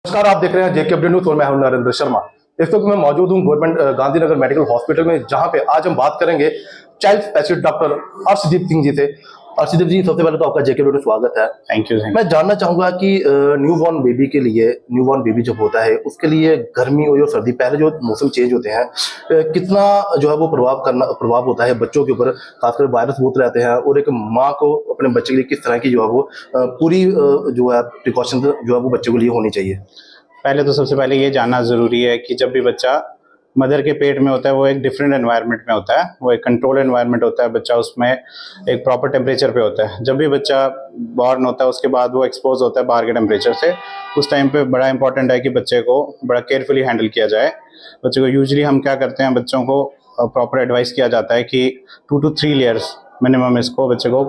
नमस्कार, आप देख रहे हैं जेके अपडेट न्यूज और मैं हूं नरेंद्र शर्मा। इस वक्त मैं मौजूद हूं गवर्नमेंट गांधीनगर मेडिकल हॉस्पिटल में, जहां पे आज हम बात करेंगे child specialist doctor Arshdeep Singh ji से। अर्शदीप जी, सबसे पहले तो आपका जेके अपडेट में स्वागत है। Thank you. मैं जानना चाहूंगा कि न्यूबॉर्न बेबी के लिए, न्यूबॉर्न बेबी जब होता है उसके लिए गर्मी और सर्दी, पहले जो मौसम चेंज होते हैं, कितना जो है वो प्रभाव होता है बच्चों के ऊपर, खासकर वायरस बहुत रहते हैं, और एक माँ को अपने बच्चे के लिए किस तरह की जो है वो पूरी जो है प्रिकॉशन जो है वो बच्चे के लिए होनी चाहिए। पहले तो सबसे पहले ये जानना ज़रूरी है कि जब भी बच्चा मदर के पेट में होता है वो एक डिफरेंट एनवायरनमेंट में होता है, वो एक कंट्रोल एनवायरनमेंट होता है। बच्चा उसमें एक प्रॉपर टेम्परेचर पे होता है। जब भी बच्चा बॉर्न होता है उसके बाद वो एक्सपोज होता है बाहर के टेम्परेचर से, उस टाइम पे बड़ा इंपॉर्टेंट है कि बच्चे को बड़ा केयरफुली हैंडल किया जाए। बच्चे को यूजली हम क्या करते हैं, बच्चों को प्रॉपर एडवाइस किया जाता है कि 2 to 3 लेयर्स मिनिमम इसको बच्चे को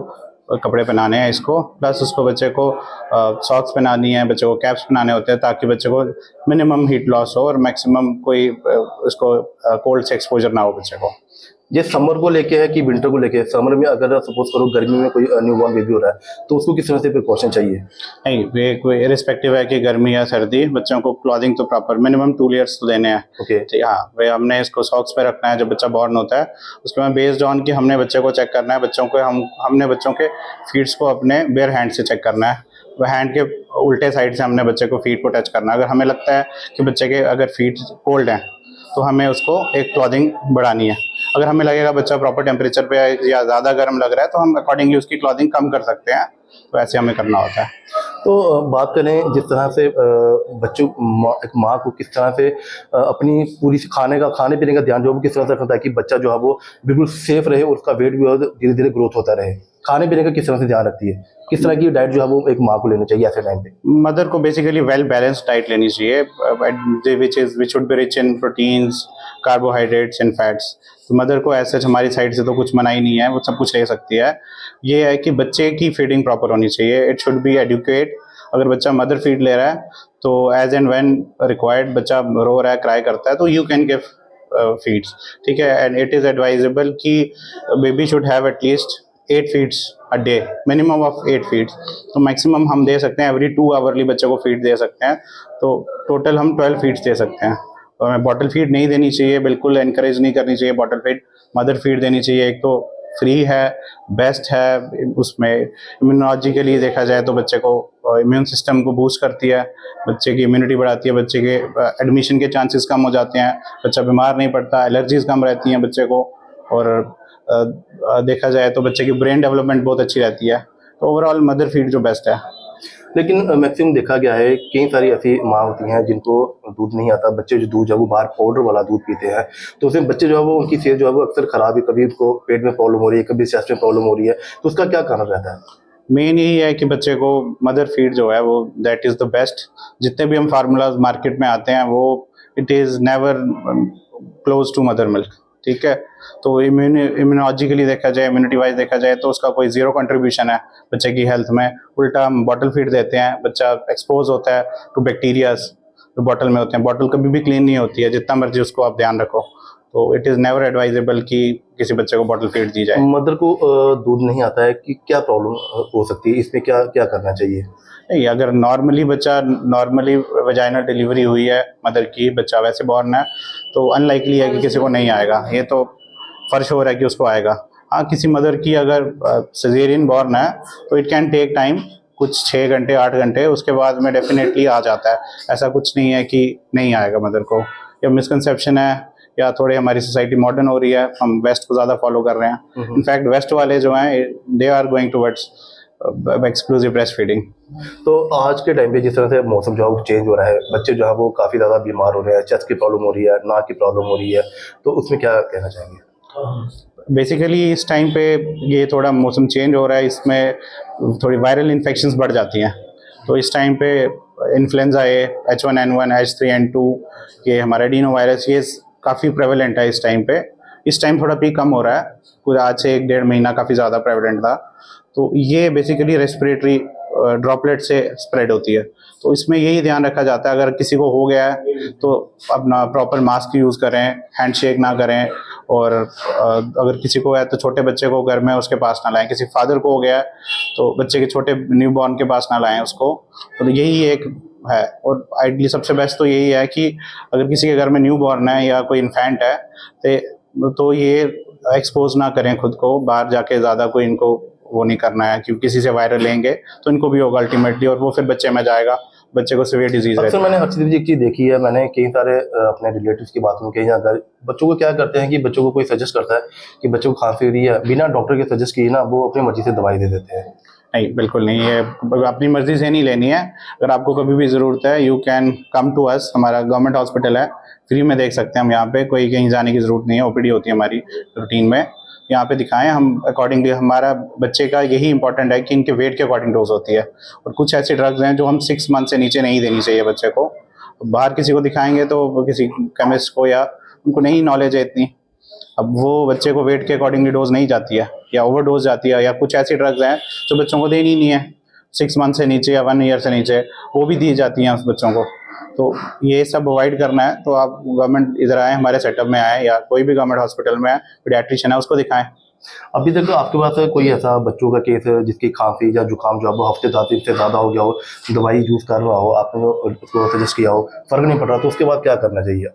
कपड़े पहनाने हैं इसको, प्लस उसको बच्चे को सॉक्स पहनानी है, बच्चे को कैप्स पहनाने होते हैं, ताकि बच्चे को मिनिमम हीट लॉस हो और मैक्सिमम कोई उसको कोल्ड से एक्सपोजर ना हो बच्चे को। ये समर को लेके है कि विंटर को लेके है? समर में अगर सपोज करो गर्मी में कोई न्यूबॉर्न बेबी हो रहा है तो उसको किस तरह से प्रिकॉशन चाहिए? नहीं, ये कोई इरिस्पेक्टिव है कि गर्मी या सर्दी, बच्चों को क्लॉथिंग तो प्रॉपर मिनिमम 2 लेयर्स तो देने हैं। ओके। हाँ, वे हमने इसको सॉक्स पे रखना है जब बच्चा बॉर्न होता है। उसके बाद बेस्ड ऑन कि हमने बच्चे को चेक करना है, बच्चों को हमने बच्चों के फीट्स को अपने बेयर हैंड से चेक करना है। वह हैंड के उल्टे साइड से हमने बच्चे को फीट को टच करना है। अगर हमें लगता है कि बच्चे के अगर फीट कोल्ड हैं तो हमें उसको एक क्लॉथिंग बढ़ानी है। अगर हमें लगेगा बच्चा प्रॉपर टेम्परेचर पे है या ज़्यादा गर्म लग रहा है तो हम अकॉर्डिंगली उसकी क्लॉथिंग कम कर सकते हैं, तो ऐसे हमें करना होता है। तो बात करें जिस तरह से बच्चों एक माँ को किस तरह से अपनी पूरी खाने पीने का ध्यान जो है वो किस तरह से रखना है कि बच्चा जो है वो बिल्कुल सेफ रहे और उसका वेट भी धीरे धीरे ग्रोथ होता रहे। खाने पीने का किस तरह से ध्यान रखती है, किस तरह की डाइट जो है वो एक माँ को लेनी चाहिए ऐसे टाइम पे? मदर को बेसिकली वेल बैलेंस्ड डाइट लेनी चाहिए, which should be rich in proteins, carbohydrates and fats. तो मदर को ऐसे हमारी साइड से तो कुछ मना ही नहीं है, वो सब कुछ ले सकती है। ये है कि बच्चे की फीडिंग प्रॉपर होनी चाहिए, इट शुड बी एडुकेट। अगर बच्चा मदर फीड ले रहा है तो एज एंड व्हेन रिक्वायर्ड, बच्चा रो रहा है, क्राई करता है, तो यू कैन गिव फीड्स, ठीक है। एंड इट इज़ एडवाइजेबल कि baby should have at least 8 feeds a day, minimum of 8 feeds. तो मैक्सिमम हम दे सकते हैं एवरी 2 आवरली बच्चे को फीड दे सकते हैं, तो टोटल हम 12 फीड्स दे सकते हैं। और हमें बॉटल फीड नहीं देनी चाहिए, बिल्कुल एनकरेज नहीं करनी चाहिए बॉटल फीड। मदर फीड देनी चाहिए। एक तो फ्री है, बेस्ट है, उसमें इम्यूनोलॉजी के लिए देखा जाए तो बच्चे को इम्यून सिस्टम को बूस्ट करती है, बच्चे की इम्यूनिटी बढ़ाती है, बच्चे के एडमिशन के चांसेस कम हो जाते हैं, बच्चा बीमार नहीं पड़ता, एलर्जीज कम रहती हैं बच्चे को, और देखा जाए तो बच्चे की ब्रेन डेवलपमेंट बहुत अच्छी रहती है। तो ओवरऑल मदर फीड जो बेस्ट है। लेकिन मैक्सिमम देखा गया है कई सारी ऐसी माँ होती हैं जिनको दूध नहीं आता, बच्चे जो दूध जो है वो बाहर पाउडर वाला दूध पीते हैं, तो उसमें बच्चे जो है वो उनकी सेहत जो है वो अक्सर खराब है, कभी उनको पेट में प्रॉब्लम हो रही है, कभी चेस्ट में प्रॉब्लम हो रही है, तो उसका क्या कारण रहता है? मेन यही है कि बच्चे को मदर फीड जो है वो दैट इज़ द बेस्ट। जितने भी हम फार्मूलाज मार्केट में आते हैं वो it is never close to mother milk, ठीक है। तो इम्यूनोलॉजिकली देखा जाए, इम्यूनिटी वाइज देखा जाए तो उसका कोई ज़ीरो कंट्रीब्यूशन है बच्चे की हेल्थ में। उल्टा हम बॉटल फीड देते हैं, बच्चा एक्सपोज होता है टू बैक्टीरियाज जो बॉटल में होते हैं। बॉटल कभी भी क्लीन नहीं होती है, जितना मर्जी उसको आप ध्यान रखो। तो इट इज़ नेवर एडवाइजेबल कि किसी बच्चे को बॉटल फीड दी जाए। मदर को दूध नहीं आता है कि क्या प्रॉब्लम हो सकती है, इसमें क्या क्या करना चाहिए? नहीं, अगर नॉर्मली वजाइनल डिलीवरी हुई है मदर की, बच्चा वैसे बॉर्न है, तो अनलाइकली है कि किसी को नहीं आएगा, ये तो फर्श हो रहा है कि उसको आएगा। हाँ, किसी मदर की अगर सिजेरियन बॉर्न है तो इट कैन टेक टाइम, कुछ 6 घंटे 8 घंटे, उसके बाद में डेफिनेटली आ जाता है। ऐसा कुछ नहीं है कि नहीं आएगा मदर को। या मिसकंसेप्शन है, या थोड़े हमारी सोसाइटी मॉडर्न हो रही है, हम वेस्ट को ज़्यादा फॉलो कर रहे हैं। इनफैक्ट वेस्ट वाले जो हैं they are going towards exclusive breast feeding. तो आज के टाइम पे जिस तरह से मौसम जो है वो चेंज हो रहा है, बच्चे जो है वो काफ़ी ज़्यादा बीमार हो रहे हैं, चेस्ट की प्रॉब्लम हो रही है, नाक की प्रॉब्लम हो रही है, तो उसमें क्या कहना चाहेंगे? बेसिकली इस टाइम पे ये थोड़ा मौसम चेंज हो रहा है, इसमें थोड़ी वायरल इन्फेक्शंस बढ़ जाती हैं। तो इस टाइम पे इन्फ्लुएंजा ए, H1N1, H3N2, ये हमारा एडिनो वायरस, ये काफ़ी प्रेवलेंट है इस टाइम पे। इस टाइम थोड़ा पीक कम हो रहा है, कुछ आज से 1-1.5 महीना काफ़ी ज़्यादा प्रेवलेंट था। तो ये बेसिकली रेस्पिरेटरी ड्रॉपलेट से स्प्रेड होती है। तो इसमें यही ध्यान रखा जाता है, अगर किसी को हो गया है तो अपना प्रॉपर मास्क यूज़ करें, हैंडशेक ना करें, और अगर किसी को है तो छोटे बच्चे को घर में उसके पास ना लाएं। किसी फादर को हो गया है तो बच्चे के छोटे न्यूबॉर्न के पास ना लाएं उसको। तो यही एक है। और आइडली सबसे बेस्ट तो यही है कि अगर किसी के घर में न्यू बॉर्न है या कोई इन्फेंट है तो ये एक्सपोज ना करें खुद को, बाहर जाके ज़्यादा कोई इनको वो नहीं करना है, क्योंकि किसी से वायरल लेंगे तो इनको भी होगा अल्टीमेटली, और वो फिर बच्चे में जाएगा, बच्चे को सीवियर डिजीज अक्सर रहती है। मैंने हर्षदीप जी एक चीज देखी है, मैंने कई सारे अपने रिलेटिव्स की बात में कहीं अगर बच्चों को क्या करते हैं कि बच्चों को कोई सजेस्ट करता है कि बच्चों को खांसी हो रही है, बिना डॉक्टर के सजेस्ट किए ना वो अपनी मर्जी से दवाई दे देते हैं। नहीं, बिल्कुल नहीं, ये अपनी मर्जी से नहीं लेनी है। अगर आपको कभी भी ज़रूरत है you can come to us, हमारा गवर्नमेंट हॉस्पिटल है, फ्री में देख सकते हैं हम यहाँ पे, कोई कहीं जाने की ज़रूरत नहीं है, ओपीडी होती है हमारी रूटीन में, यहाँ पे दिखाएं हम अकॉर्डिंगली। हमारा बच्चे का यही इंपॉर्टेंट है कि इनके वेट के अकॉर्डिंग डोज होती है, और कुछ ऐसे ड्रग्स हैं जो हम 6 मंथ से नीचे नहीं देनी चाहिए बच्चे को। बाहर किसी को दिखाएंगे तो किसी केमिस्ट को, या उनको नहीं नॉलेज है इतनी, अब वो बच्चे को वेट के अकॉर्डिंगली डोज नहीं जाती है या ओवर डोज जाती है, या कुछ ऐसी ड्रग्स हैं जो बच्चों को देनी नहीं है 6 मंथ से नीचे या 1 ईयर से नीचे, वो भी दी जाती हैं उस बच्चों को। तो ये सब अवॉइड करना है तो आप गवर्नमेंट इधर आए, हमारे सेटअप में आए, या कोई भी गवर्नमेंट हॉस्पिटल में पीडियाट्रिशियन है उसको दिखाएं। अभी तक आपके पास कोई ऐसा बच्चों का केस है जिसकी खांसी या जुकाम जो है हफ्ते 10 दिन से ज़्यादा हो गया हो, दवाई यूज़ कर रहा हो, आपने उसको सजेस्ट किया हो, फ़र्क नहीं पड़ रहा, तो उसके बाद क्या करना चाहिए?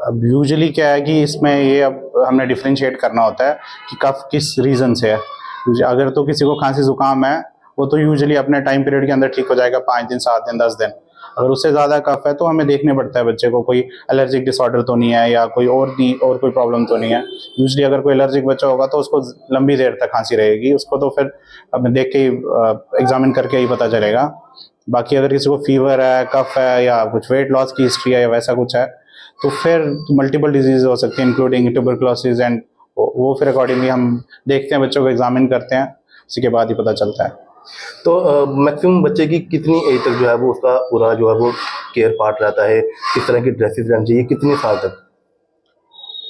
अब यूजुअली क्या है कि इसमें ये अब हमने डिफ्रेंशिएट करना होता है कि कफ किस रीज़न से है। अगर तो किसी को खांसी जुकाम है वो तो यूजुअली अपने टाइम पीरियड के अंदर ठीक हो जाएगा, 5 दिन 7 दिन 10 दिन। अगर उससे ज़्यादा कफ है तो हमें देखने पड़ता है बच्चे को कोई एलर्जिक डिसऑर्डर तो नहीं है, या कोई और कोई प्रॉब्लम तो नहीं है। यूजुअली अगर कोई एलर्जिक बच्चा होगा तो उसको लंबी देर तक खांसी रहेगी, उसको तो फिर अब देख के ही एग्जामिन करके ही पता चलेगा। बाकी अगर किसी को फीवर है, कफ है, या कुछ वेट लॉस की हिस्ट्री है या वैसा कुछ है तो फिर मल्टीपल डिजीज हो सकती है इंक्लूडिंग ट्यूबरकुलोसिस, एंड वो फिर अकॉर्डिंगली हम देखते हैं, बच्चों को एग्जामिन करते हैं, उसी के बाद ही पता चलता है। तो मैक्सिमम बच्चे की कितनी एज तक जो है वो उसका पूरा जो है वो केयर पार्ट रहता है, किस तरह की ड्रेसेस रहनी चाहिए, कितने साल तक?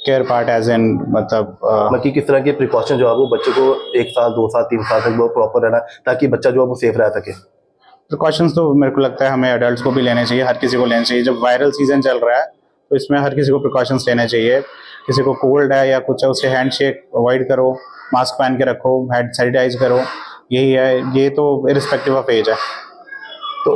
केयर पार्ट एज इन मतलब कि किस तरह के प्रिकॉशन जो है वो बच्चे को 1 साल 2 साल 3 साल तक वो प्रॉपर रहना ताकि बच्चा जो है वो सेफ रह सके? प्रिकॉशंस तो मेरे को लगता है हमें एडल्ट्स को भी लेने चाहिए, हर किसी को लेने चाहिए। जब वायरल सीजन चल रहा है तो इसमें हर किसी को प्रिकॉशंस लेने चाहिए। किसी को कोल्ड है या कुछ है उससे हैंड शेक अवॉइड करो, मास्क पहन के रखो, हैंड सैनिटाइज करो, यही है, ये तो इरिस्पेक्टिव ऑफ एज है। तो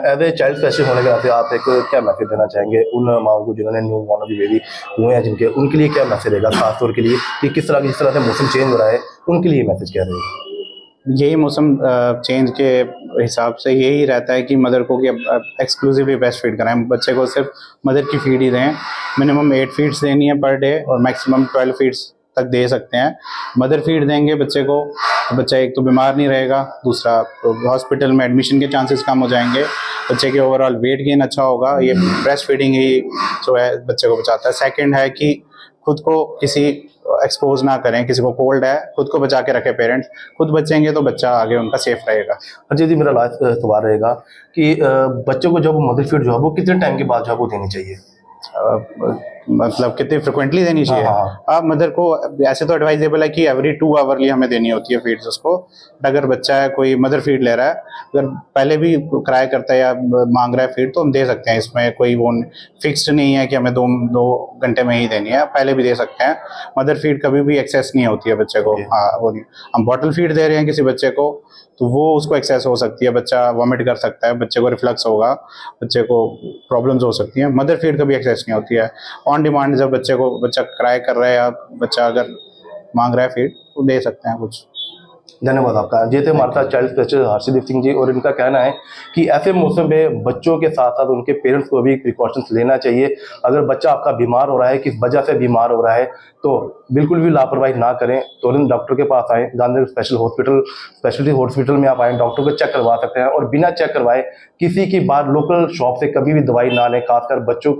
एज ए चाइल्ड स्पेशलिस्ट होने के नाते आप एक क्या मैसेज देना चाहेंगे उन माओ को जिन्होंने न्यू बॉर्न अभी बेबी हुए हैं, जिनके उनके लिए क्या मैसेज रहेगा खासतौर के लिए कि किस तरह जिस तरह से मौसम चेंज हो रहा है उनके लिए मैसेज क्या रहेगा? यही मौसम चेंज के हिसाब से यही रहता है कि मदर को कि एक्सक्लूसिवली ब्रेस्ट फीड कराएं, बच्चे को सिर्फ मदर की फीड ही दें। मिनिमम 8 फीड्स देनी है पर डे और मैक्सिमम 12 फीड्स तक दे सकते हैं। मदर फीड देंगे बच्चे को तो बच्चा एक तो बीमार नहीं रहेगा, दूसरा हॉस्पिटल में एडमिशन के चांसेस कम हो जाएंगे, बच्चे के ओवरऑल वेट गेन अच्छा होगा। ये ब्रेस्ट फीडिंग ही जो है बच्चे को बचाता है। सेकंड है कि खुद को किसी एक्सपोज ना करें, किसी को कोल्ड है खुद को बचा के रखे पेरेंट्स, खुद बचेंगे तो बच्चा आगे उनका सेफ रहेगा। अजय जी, मेरा लास्ट सवाल रहेगा कि बच्चों को जब मदर फीड जो है वो कितने टाइम के बाद जो है वो देनी चाहिए? मतलब कितनी फ्रिक्वेंटली देनी चाहिए? हाँ। आप मदर को ऐसे तो एडवाइजेबल है कि एवरी 2 आवरली हमें देनी होती है फीड्स उसको। अगर बच्चा है कोई मदर फीड ले रहा है, अगर पहले भी क्राई करता है या मांग रहा है फीड तो हम दे सकते हैं, इसमें कोई वो फिक्स्ड नहीं है कि हमें 2 घंटे में ही देनी है, पहले भी दे सकते हैं। मदर फीड कभी भी एक्सेस नहीं होती है बच्चे को। हाँ, वो नहीं, हम बॉटल फीड दे रहे हैं किसी बच्चे को तो वो उसको एक्सेस हो सकती है, बच्चा वॉमिट कर सकता है, बच्चे को रिफ्लक्स होगा, बच्चे को प्रॉब्लम्स हो सकती हैं। मदर फीड कभी एक्सेस नहीं होती है। ऑन डिमांड जब बच्चा क्राई कर रहा है या बच्चा अगर मांग रहा है फीड तो दे सकते हैं कुछ। धन्यवाद आपका। ये थे हमारे साथ चाइल्ड स्पेशलिस्ट हर्षदीप सिंह जी, और इनका कहना है कि ऐसे मौसम में बच्चों के साथ साथ उनके पेरेंट्स को भी प्रिकॉशंस लेना चाहिए। अगर बच्चा आपका बीमार हो रहा है, किस वजह से बीमार हो रहा है, तो बिल्कुल भी लापरवाही ना करें, तुरंत डॉक्टर के पास आएँ। गांधीनगर स्पेशलिटी हॉस्पिटल में आप आएँ, डॉक्टर को चेक करवा सकते हैं, और बिना चेक करवाए किसी की बात लोकल शॉप से कभी भी दवाई ना लें। खासकर बच्चों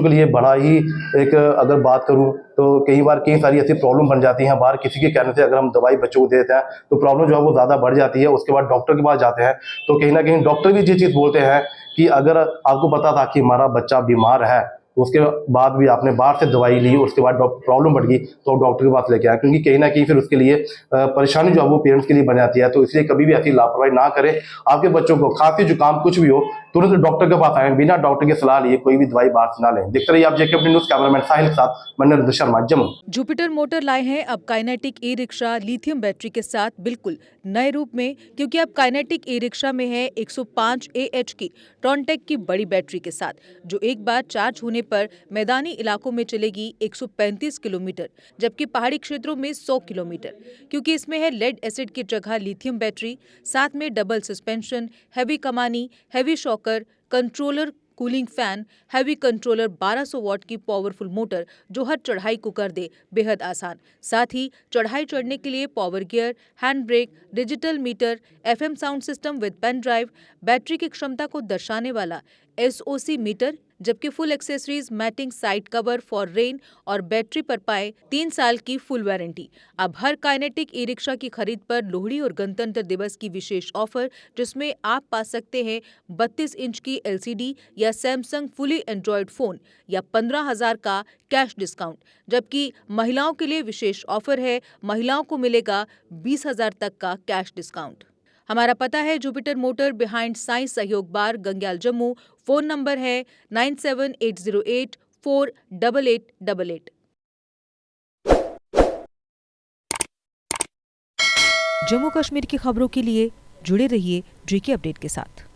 के लिए बड़ा ही एक अगर बात करूं तो कई बार कई सारी ऐसी प्रॉब्लम बन जाती हैं। बाहर किसी के कहने से अगर हम दवाई बच्चों को दे देते हैं तो प्रॉब्लम जो है वो ज़्यादा बढ़ जाती है। उसके बाद डॉक्टर के पास जाते हैं तो कहीं ना कहीं डॉक्टर भी ये चीज़ बोलते हैं कि अगर आपको पता था कि हमारा बच्चा बीमार है, उसके बाद भी आपने बाहर से दवाई ली, उसके बाद प्रॉब्लम बढ़ गई तो डॉक्टर के पास लेके आए, क्योंकि कहीं ना कहीं फिर उसके लिए परेशानी जो है वो पेरेंट्स के लिए बन जाती है। तो इसलिए कभी भी ऐसी लापरवाही ना करें। आपके बच्चों को खांसी जुकाम कुछ भी हो तुरंत डॉक्टर के पास आए, बिना डॉक्टर की सलाह लिए कोई भी दवाई बाहर से ना लें। देखते रहिए आप जेके अपनी न्यूज, कैमरामैन साहिल के साथ मैं नरेंद्र शर्मा, जम्मू। जुपिटर मोटर लाए हैं अब kinetic e rickshaw lithium battery के साथ बिल्कुल नए रूप में, क्योंकि अब काइनेटिक ई रिक्शा में है 105 AH की ट्रॉनटेक की बड़ी बैटरी के साथ, जो एक बार चार्ज होने पर मैदानी इलाकों में चलेगी 135 किलोमीटर, जबकि पहाड़ी क्षेत्रों में 100 किलोमीटर। क्योंकि इसमें है लेड एसिड की जगह लिथियम बैटरी, साथ में डबल सस्पेंशन, हैवी कमानी, heavy shocker, controller, cooling fan, heavy controller, 1200 what की पावरफुल मोटर जो हर चढ़ाई को कर दे बेहद आसान। साथ ही चढ़ाई चढ़ने के लिए power gear, hand brake, digital meter, FM sound system with pen drive, battery की क्षमता को दर्शाने वाला SOC मीटर, जबकि full accessories, matting, side cover for rain और बैटरी पर पाए 3 साल की फुल वारंटी। अब हर काइनेटिक ई रिक्शा की खरीद पर लोहड़ी और गणतंत्र दिवस की विशेष ऑफर, जिसमें आप पा सकते हैं 32 इंच की LCD या सैमसंग फुली एंड्रॉयड फोन या 15,000 का कैश डिस्काउंट। जबकि महिलाओं के लिए विशेष ऑफर है, महिलाओं को मिलेगा 20,000 तक का कैश डिस्काउंट। हमारा पता है जुपिटर मोटर, बिहाइंड साई सहयोग बार, गंग्याल, जम्मू। फोन नंबर है 9780848888। जम्मू कश्मीर की खबरों के लिए जुड़े रहिए JK अपडेट के साथ।